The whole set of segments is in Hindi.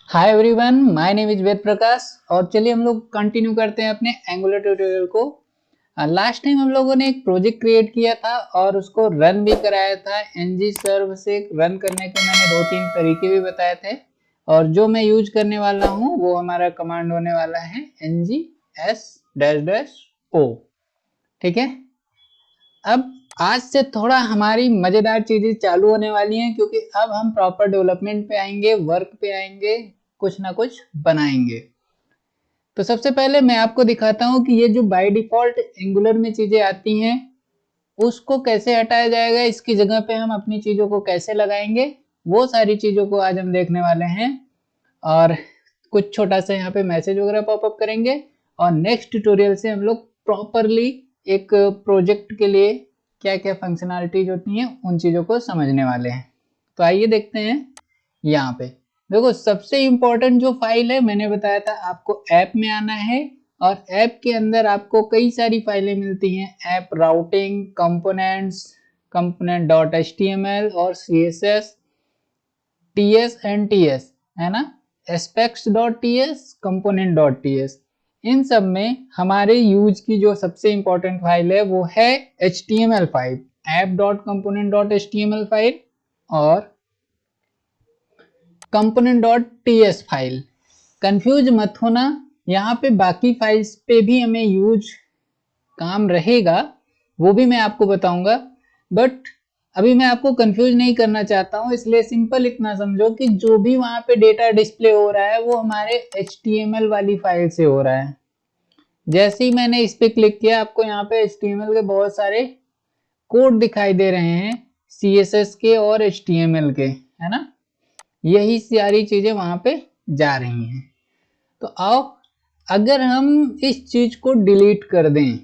Hi everyone, my name is Ved Prakash और चलिए हम लोग कंटिन्यू करते हैं अपने एंगुलर ट्यूटोरियल को। लास्ट टाइम हम लोगों ने एक प्रोजेक्ट क्रिएट किया था और उसको रन भी कराया था। एनजी सर्व से रन करने के मैंने 2-3 तरीके भी बताए थे और जो मैं यूज करने वाला हूँ वो हमारा कमांड होने वाला है ngS-o। ठीक है, अब आज से थोड़ा हमारी मजेदार चीजें चालू होने वाली हैं क्योंकि अब हम प्रॉपर डेवलपमेंट पे आएंगे, वर्क पे आएंगे, कुछ ना कुछ बनाएंगे। तो सबसे पहले मैं आपको दिखाता हूं कि ये जो बाय डिफॉल्ट एंगुलर में चीजें आती हैं उसको कैसे हटाया जाएगा, इसकी जगह पे हम अपनी चीजों को कैसे लगाएंगे, वो सारी चीजों को आज हम देखने वाले हैं। और कुछ छोटा सा यहाँ पे मैसेज वगैरह पॉपअप करेंगे और नेक्स्ट ट्यूटोरियल से हम लोग प्रॉपरली एक प्रोजेक्ट के लिए क्या क्या फंक्शनैलिटीज होती हैं उन चीज़ों को समझने वाले हैं। तो आइए देखते हैं। यहाँ पे देखो, सबसे इम्पोर्टेंट जो फाइल है, मैंने बताया था आपको ऐप में आना है और ऐप के अंदर आपको कई सारी फाइलें मिलती हैं। ऐप राउटिंग, कंपोनेंट्स, component.html और css, ts एंड ts है ना, aspects.ts, component.ts। इन सब में हमारे यूज की जो सबसे इंपॉर्टेंट फाइल है वो है html फाइल, app.component.html फाइल और component.ts फाइल। कंफ्यूज मत होना, यहाँ पे बाकी फाइल्स पे भी हमें यूज काम रहेगा, वो भी मैं आपको बताऊंगा, बट अभी मैं आपको कंफ्यूज नहीं करना चाहता हूँ। इसलिए सिंपल इतना समझो कि जो भी वहां पे डेटा डिस्प्ले हो रहा है वो हमारे HTML वाली फाइल से हो रहा है। जैसे ही मैंने इस पे क्लिक किया, आपको यहाँ पे HTML के बहुत सारे कोड दिखाई दे रहे हैं, CSS के और HTML के, है ना। यही सारी चीजें वहां पे जा रही हैं। तो आओ, अगर हम इस चीज को डिलीट कर दें,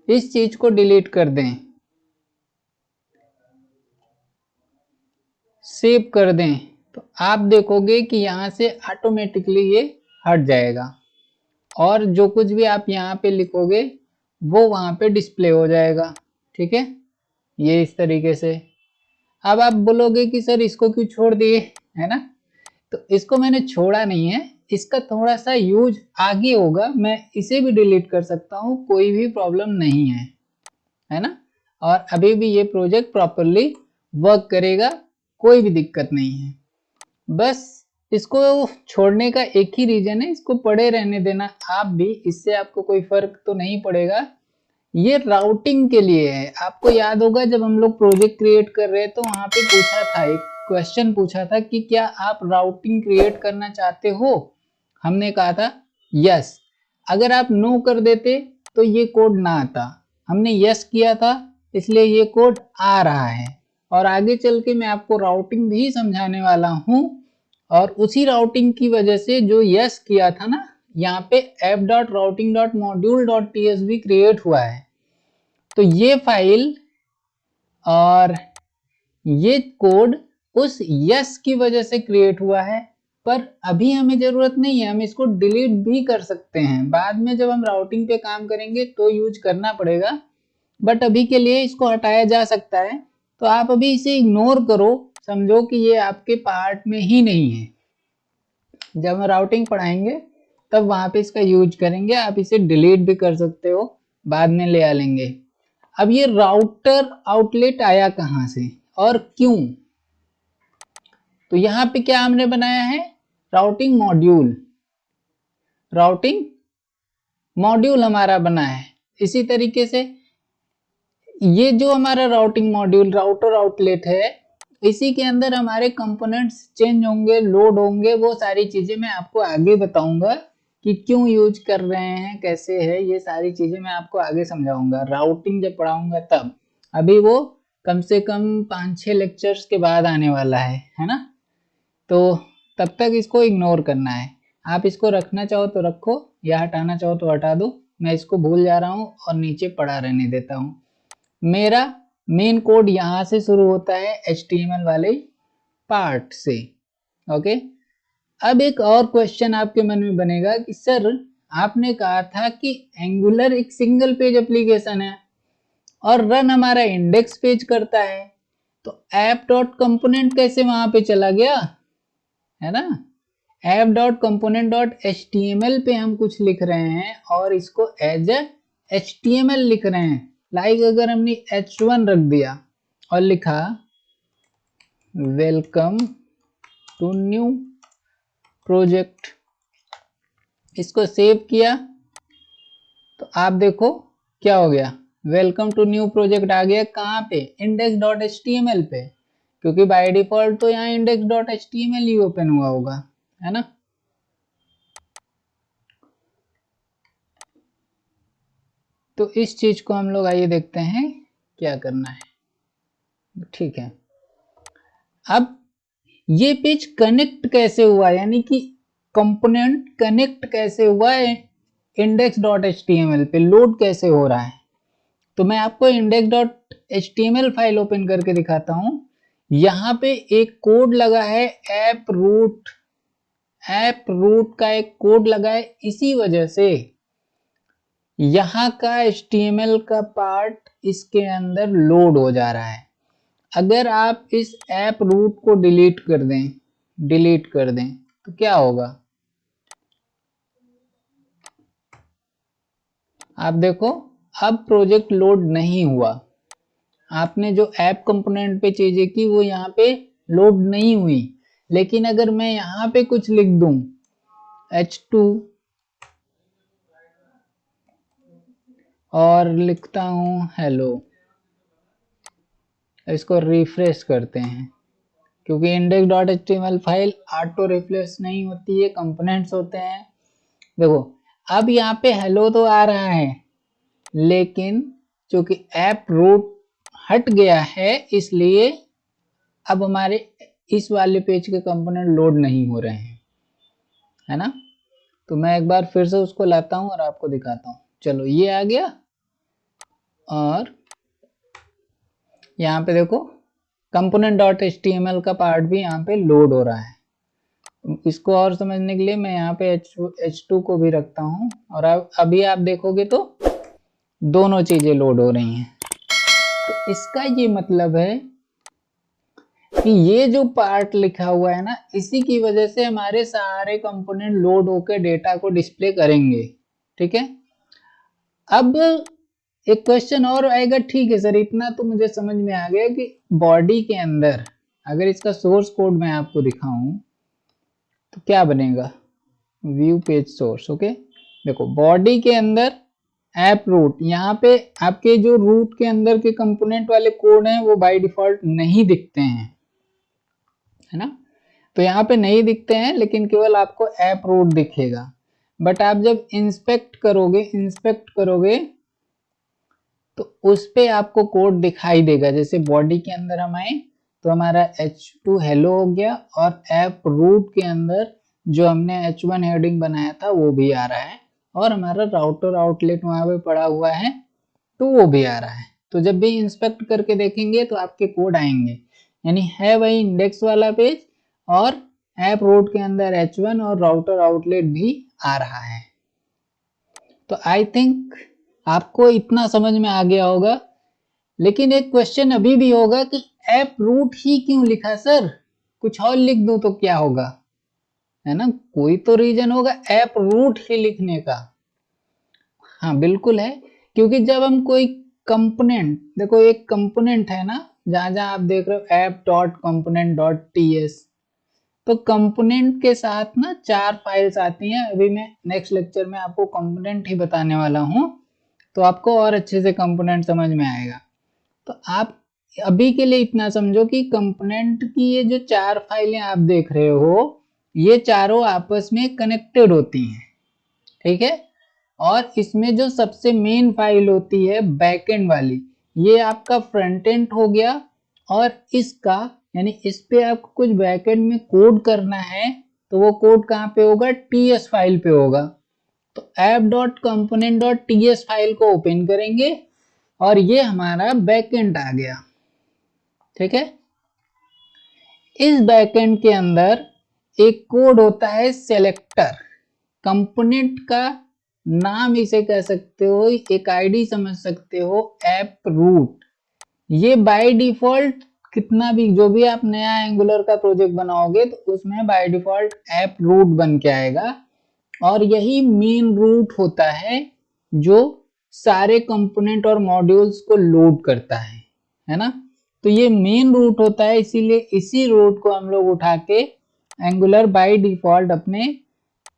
इस चीज को डिलीट कर दें, सेव कर दें, तो आप देखोगे कि यहाँ से ऑटोमेटिकली ये हट जाएगा और जो कुछ भी आप यहाँ पे लिखोगे वो वहाँ पे डिस्प्ले हो जाएगा। ठीक है, ये इस तरीके से। अब आप बोलोगे कि सर इसको क्यों छोड़ दिए, है ना। तो इसको मैंने छोड़ा नहीं है, इसका थोड़ा सा यूज आगे होगा, मैं इसे भी डिलीट कर सकता हूँ, कोई भी प्रॉब्लम नहीं है ना। और अभी भी ये प्रोजेक्ट प्रॉपरली वर्क करेगा, कोई भी दिक्कत नहीं है। बस इसको छोड़ने का एक ही रीजन है, इसको पड़े रहने देना आप भी, इससे आपको कोई फर्क तो नहीं पड़ेगा। ये राउटिंग के लिए है। आपको याद होगा जब हम लोग प्रोजेक्ट क्रिएट कर रहे तो वहां पे पूछा था, एक क्वेश्चन पूछा था कि क्या आप राउटिंग क्रिएट करना चाहते हो। हमने कहा था यस। अगर आप नो कर देते तो ये कोड ना आता, हमने यस किया था इसलिए ये कोड आ रहा है। और आगे चल के मैं आपको राउटिंग भी समझाने वाला हूँ। और उसी राउटिंग की वजह से जो यस किया था ना, यहाँ पे app.routing.module.ts भी क्रिएट हुआ है। तो ये फाइल और ये कोड उस यस की वजह से क्रिएट हुआ है, पर अभी हमें जरूरत नहीं है, हम इसको डिलीट भी कर सकते हैं। बाद में जब हम राउटिंग पे काम करेंगे तो यूज करना पड़ेगा, बट अभी के लिए इसको हटाया जा सकता है। तो आप अभी इसे इग्नोर करो, समझो कि ये आपके पार्ट में ही नहीं है। जब हम राउटिंग पढ़ाएंगे तब वहां पे इसका यूज करेंगे, आप इसे डिलीट भी कर सकते हो, बाद में ले आ लेंगे। अब ये राउटर आउटलेट आया कहां से और क्यों, तो यहाँ पे क्या हमने बनाया है, राउटिंग मॉड्यूल। राउटिंग मॉड्यूल हमारा बना है। इसी तरीके से ये जो हमारा राउटिंग मॉड्यूल राउटर आउटलेट है, इसी के अंदर हमारे कंपोनेंट्स चेंज होंगे, लोड होंगे, वो सारी चीजें मैं आपको आगे बताऊंगा कि क्यों यूज कर रहे हैं, कैसे है, ये सारी चीजें मैं आपको आगे समझाऊंगा, राउटिंग जब पढ़ाऊंगा तब। अभी वो कम से कम 5-6 लेक्चर्स के बाद आने वाला है ना। तो तब तक इसको इग्नोर करना है। आप इसको रखना चाहो तो रखो या हटाना चाहो तो हटा दो। मैं इसको भूल जा रहा हूँ और नीचे पड़ा रहने देता हूँ। मेरा मेन कोड यहाँ से शुरू होता है HTML वाले पार्ट से। ओके, अब एक और क्वेश्चन आपके मन में बनेगा कि सर आपने कहा था कि एंगुलर एक सिंगल पेज एप्लीकेशन है और रन हमारा इंडेक्स पेज करता है। तो ऐप डॉट कंपोनेंट कैसे वहां पे चला गया, है ना। App dot component dot HTML पे हम कुछ लिख रहे हैं और इसको एज ए HTML लिख रहे हैं। लाइक अगर हमने H1 रख दिया और लिखा वेलकम टू न्यू प्रोजेक्ट, इसको सेव किया तो आप देखो क्या हो गया, वेलकम टू न्यू प्रोजेक्ट आ गया। कहाँ पे, index.html पे, क्योंकि बाय डिफॉल्ट तो यहाँ index.html ही ओपन हुआ होगा, है ना। तो इस चीज को हम लोग आइए देखते हैं क्या करना है। ठीक है, अब ये पेज कनेक्ट कैसे हुआ, यानी कि कंपोनेंट कनेक्ट कैसे हुआ है index.html पे, लोड कैसे हो रहा है। तो मैं आपको index.html फाइल ओपन करके दिखाता हूं। यहाँ पे एक कोड लगा है ऐप रूट का एक कोड लगा है, इसी वजह से यहाँ का HTML का पार्ट इसके अंदर लोड हो जा रहा है। अगर आप इस ऐप रूट को डिलीट कर दें तो क्या होगा, आप देखो अब प्रोजेक्ट लोड नहीं हुआ। आपने जो ऐप कंपोनेंट पे चीजें की वो यहाँ पे लोड नहीं हुई। लेकिन अगर मैं यहाँ पे कुछ लिख दूं H2 और लिखता हूं हेलो, इसको रिफ्रेश करते हैं, क्योंकि index.html फाइल ऑटो रिफ्रेश नहीं होती है, कंपोनेंट्स होते हैं। देखो अब यहाँ पे हेलो तो आ रहा है, लेकिन चूंकि ऐप रूट हट गया है इसलिए अब हमारे इस वाले पेज के कंपोनेंट लोड नहीं हो रहे हैं, है ना। तो मैं एक बार फिर से उसको लाता हूं और आपको दिखाता हूं। चलो ये आ गया और यहाँ पे देखो component.html का पार्ट भी यहाँ पे लोड हो रहा है। इसको और समझने के लिए मैं यहाँ पे H2 को भी रखता हूँ और अभी आप देखोगे तो दोनों चीजें लोड हो रही हैं। तो इसका ये मतलब है कि ये जो पार्ट लिखा हुआ है ना, इसी की वजह से हमारे सारे कंपोनेंट लोड होकर डेटा को डिस्प्ले करेंगे। ठीक है, अब एक क्वेश्चन और आएगा, ठीक है सर इतना तो मुझे समझ में आ गया कि बॉडी के अंदर अगर इसका सोर्स कोड मैं आपको दिखाऊं तो क्या बनेगा, व्यू पेज सोर्स। ओके, देखो बॉडी के अंदर ऐप रूट, यहाँ पे आपके जो रूट के अंदर के कंपोनेंट वाले कोड हैं वो बाय डिफॉल्ट नहीं दिखते हैं, है ना। तो यहाँ पे नहीं दिखते हैं लेकिन केवल आपको ऐप रूट दिखेगा। बट आप जब इंस्पेक्ट करोगे तो उस पे आपको कोड दिखाई देगा। जैसे बॉडी के अंदर हम आए तो हमारा H2 हेलो हो गया और ऐप रूट के अंदर जो हमने H1 हेडिंग बनाया था वो भी आ रहा है और हमारा राउटर आउटलेट वहां पे पड़ा हुआ है तो वो भी आ रहा है। तो जब भी इंस्पेक्ट करके देखेंगे तो आपके कोड आएंगे, यानी है वही इंडेक्स वाला पेज और ऐप रूट के अंदर H1 और राउटर आउटलेट भी आ रहा है। तो आई थिंक आपको इतना समझ में आ गया होगा। लेकिन एक क्वेश्चन अभी भी होगा कि ऐप रूट ही क्यों लिखा सर, कुछ और लिख दूं तो क्या होगा, है ना। कोई तो रीजन होगा ऐप रूट ही लिखने का। हाँ बिल्कुल है, क्योंकि जब हम कोई कंपोनेंट, देखो एक कंपोनेंट है ना, जहां जहां आप देख रहे हो app dot component dot TS, तो कंपोनेंट के साथ ना 4 फाइल्स आती हैं। अभी मैं नेक्स्ट लेक्चर में आपको कंपोनेंट ही बताने वाला हूं तो आपको और अच्छे से कंपोनेंट समझ में आएगा। तो आप अभी के लिए इतना समझो कि कंपोनेंट की ये जो 4 फाइलें आप देख रहे हो ये चारों आपस में कनेक्टेड होती हैं, ठीक है। और इसमें जो सबसे मेन फाइल होती है बैकएंड वाली, ये आपका फ्रंट एंड हो गया। और इसका यानी इस पे आपको कुछ बैकएंड में कोड करना है तो वो कोड कहाँ पे होगा, टीएस फाइल पे होगा। तो app.component.ts फाइल को ओपन करेंगे और ये हमारा बैकएंड आ गया, ठीक है। इस बैकएंड के अंदर एक कोड होता है सेलेक्टर, कंपोनेंट का नाम इसे कह सकते हो, एक आईडी समझ सकते हो, ऐप रूट। ये बाय डिफॉल्ट कितना भी जो भी आप नया एंगुलर का प्रोजेक्ट बनाओगे तो उसमें बाय डिफॉल्ट ऐप रूट बन के आएगा, और यही मेन रूट होता है जो सारे कंपोनेंट और मॉड्यूल्स को लोड करता है ना। तो ये मेन रूट होता है, इसीलिए इसी रूट को हम लोग उठा के एंगुलर बाय डिफॉल्ट अपने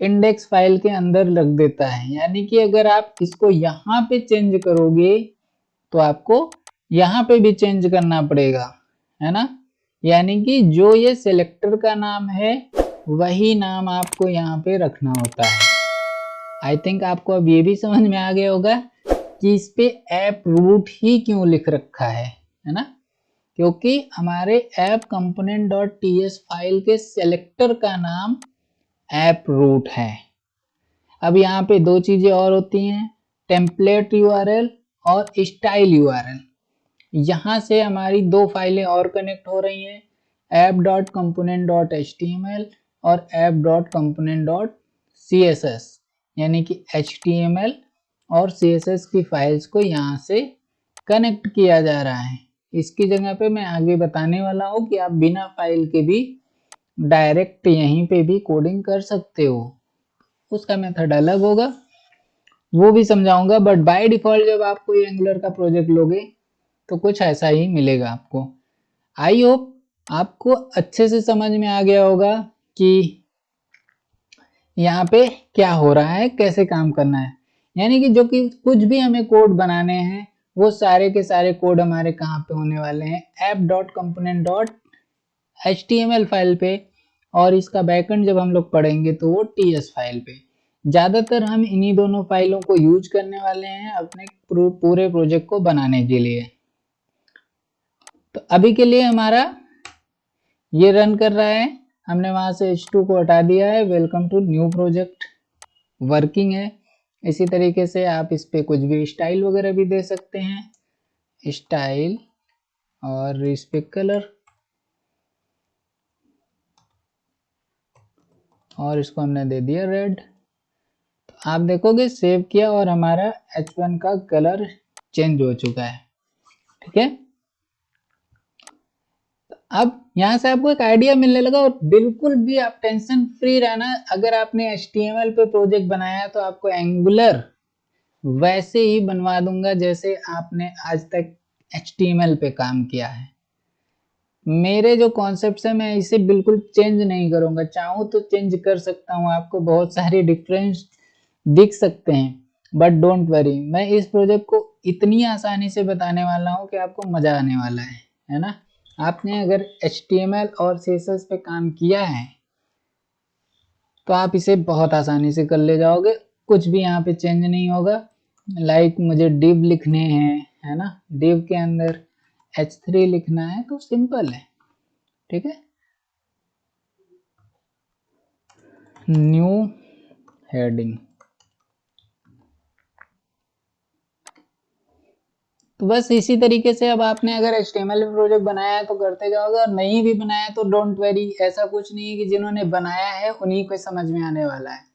इंडेक्स फाइल के अंदर रख देता है। यानी कि अगर आप इसको यहाँ पे चेंज करोगे तो आपको यहाँ पे भी चेंज करना पड़ेगा, है ना। यानी कि जो ये सिलेक्टर का नाम है वही नाम आपको यहाँ पे रखना होता है। आई थिंक आपको अब ये भी समझ में आ गया होगा कि इस पे ऐप रूट ही क्यों लिख रखा है ना। क्योंकि हमारे app component dot TS file के सिलेक्टर का नाम ऐप रूट है। अब यहाँ पे दो चीजें और होती हैं, टेम्पलेट यूआरएल और स्टाइल यूआरएल। यहाँ से हमारी दो फाइलें और कनेक्ट हो रही हैं, app.component.html और app.component.css, यानी कि HTML और CSS की फाइल्स को यहाँ से कनेक्ट किया जा रहा है। इसकी जगह पे मैं आगे बताने वाला हूँ कि आप बिना फाइल के भी डायरेक्ट यहीं पे भी कोडिंग कर सकते हो, उसका मेथड अलग होगा, वो भी समझाऊंगा। बट बाय डिफॉल्ट जब आप कोई एंगुलर का प्रोजेक्ट लोगे तो कुछ ऐसा ही मिलेगा आपको। आई होप आपको अच्छे से समझ में आ गया होगा कि यहाँ पे क्या हो रहा है, कैसे काम करना है। यानी कि जो कि कुछ भी हमें कोड बनाने हैं वो सारे के सारे कोड हमारे कहाँ पे होने वाले हैं, app.component.html फाइल पे, और इसका बैकएंड जब हम लोग पढ़ेंगे तो वो ts फाइल पे। ज़्यादातर हम इन्हीं दोनों फाइलों को यूज करने वाले हैं अपने पूरे प्रोजेक्ट को बनाने के लिए। तो अभी के लिए हमारा ये रन कर रहा है, हमने वहां से h2 को हटा दिया है, welcome to new project working है। इसी तरीके से आप इस पे कुछ भी स्टाइल वगैरह भी दे सकते हैं, स्टाइल, और इस पे कलर, और इसको हमने दे दिया रेड। तो आप देखोगे सेव किया और हमारा h1 का कलर चेंज हो चुका है, ठीक है। अब यहाँ से आपको एक आइडिया मिलने लगा, और बिल्कुल भी आप टेंशन फ्री रहना, अगर आपने HTML पे प्रोजेक्ट बनाया तो आपको एंगुलर वैसे ही बनवा दूंगा जैसे आपने आज तक HTML पे काम किया है। मेरे जो कॉन्सेप्ट है मैं इसे बिल्कुल चेंज नहीं करूंगा, चाहूँ तो चेंज कर सकता हूँ, आपको बहुत सारे डिफरेंस दिख सकते हैं, बट डोंट वरी, मैं इस प्रोजेक्ट को इतनी आसानी से बताने वाला हूँ कि आपको मजा आने वाला है ना। आपने अगर HTML और CSS पे काम किया है तो आप इसे बहुत आसानी से कर ले जाओगे, कुछ भी यहाँ पे चेंज नहीं होगा। लाइक मुझे div लिखने हैं, है ना, div के अंदर h3 लिखना है तो सिंपल है, ठीक है। न्यू हेडिंग, तो बस इसी तरीके से अब आपने अगर HTML में प्रोजेक्ट बनाया है तो करते जाओगे, और नहीं भी बनाया तो डोंट वेरी, ऐसा कुछ नहीं है कि जिन्होंने बनाया है उन्हीं को समझ में आने वाला है।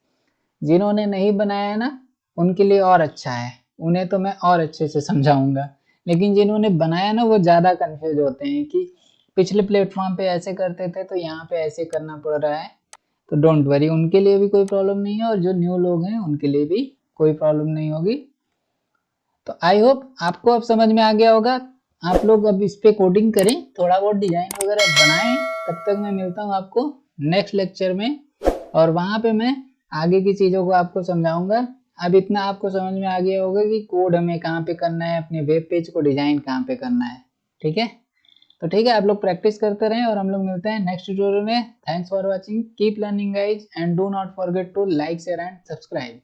जिन्होंने नहीं बनाया है ना उनके लिए और अच्छा है, उन्हें तो मैं और अच्छे से समझाऊंगा, लेकिन जिन्होंने बनाया ना वो ज़्यादा कंफ्यूज होते हैं कि पिछले प्लेटफॉर्म पे ऐसे करते थे तो यहाँ पे ऐसे करना पड़ रहा है। तो डोंट वरी, उनके लिए भी कोई प्रॉब्लम नहीं है, और जो न्यू लोग हैं उनके लिए भी कोई प्रॉब्लम नहीं होगी। तो आई होप आपको अब समझ में आ गया होगा। आप लोग अब इस पे कोडिंग करें, थोड़ा बहुत डिजाइन वगैरह बनाएं। तब तक मैं मिलता हूँ आपको नेक्स्ट लेक्चर में, और वहां पे मैं आगे की चीज़ों को आपको समझाऊंगा। अब इतना आपको समझ में आ गया होगा कि कोड हमें कहाँ पे करना है, अपने वेब पेज को डिजाइन कहाँ पे करना है, ठीक है। तो ठीक है, आप लोग प्रैक्टिस करते रहें, और हम लोग मिलते हैं नेक्स्ट ट्यूटोरियल में। Thanks for watching, keep learning guys, and do not forget to like, share and subscribe.